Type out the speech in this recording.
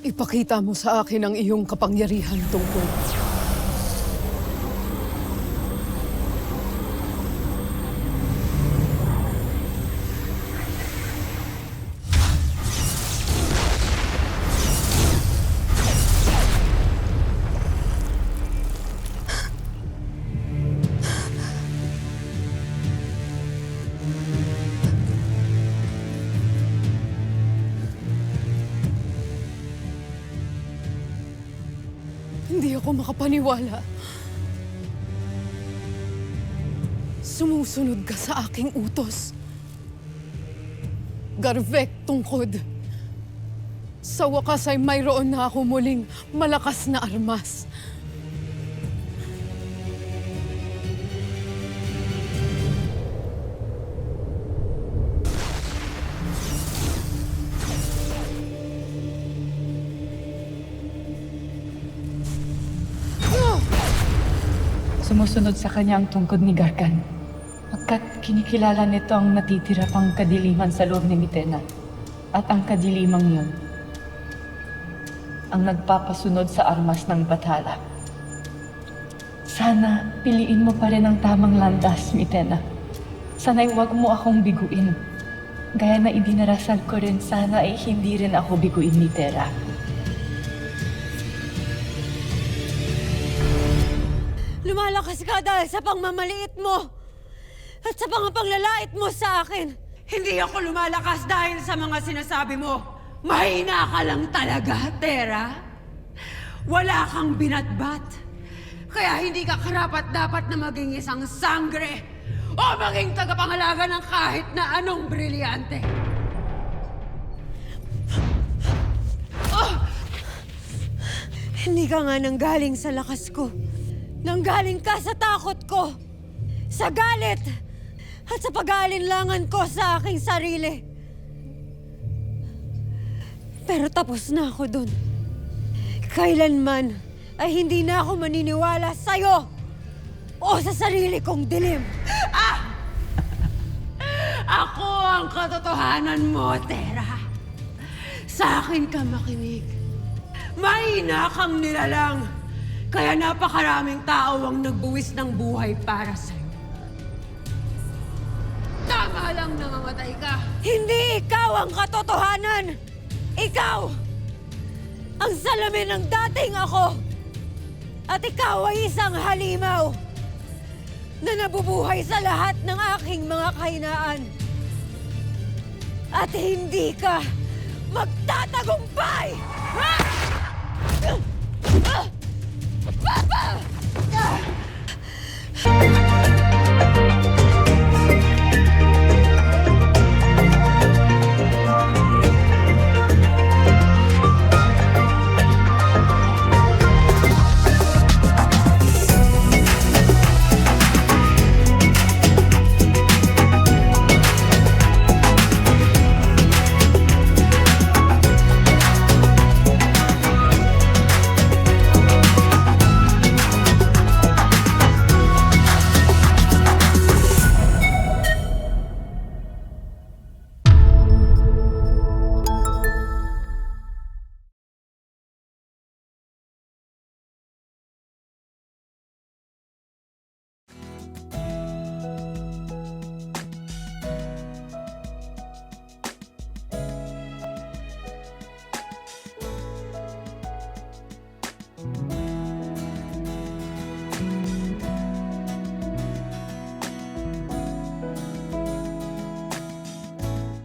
Ipakita mo sa akin ang iyong kapangyarihan tungkol. Hindi ako makapaniwala. Sumusunod ka sa aking utos. Garvek tungkod. Sa wakas ay mayroon na ako muling malakas na armas. Sumusunod sa kanya ang tungkod ni Gargan, pagkat kinikilala nito ang natitira pang kadiliman sa loob ni Mitena. At ang kadilimang yun, ang nagpapasunod sa armas ng bathala. Sana piliin mo pa rin ang tamang landas, Mitena. Sana'y huwag mo akong biguin. Gaya na idinarasal ko rin, sana ay hindi rin ako biguin ni Terra. Lumalakas ka dahil sa pangmamaliit mo at sa panglalait mo sa akin. Hindi ako lumalakas dahil sa mga sinasabi mo. Mahina ka lang talaga, Terra. Wala kang binatbat. Kaya hindi ka karapat-dapat na maging isang sangre o maging tagapangalaga ng kahit na anong brilyante. Hindi ka nga nanggaling sa lakas ko. Nanggaling ka sa takot ko, sa galit, at sa pag-aalinlangan ko sa aking sarili. Pero tapos na ako dun. Kailanman ay hindi na ako maniniwala sa'yo o sa sarili kong dilim. Ako ang katotohanan mo, Terra. Sa akin ka makinig. Mahina kang nilalang. Kaya napakaraming tao ang nagbuwis ng buhay para sa'yo. Tama lang nangamatay ka. Hindi ikaw ang katotohanan! Ikaw! Ang salamin ng dating ako! At ikaw ay isang halimaw na nabubuhay sa lahat ng aking mga kahinaan. At hindi ka magtatagumpay! Ha?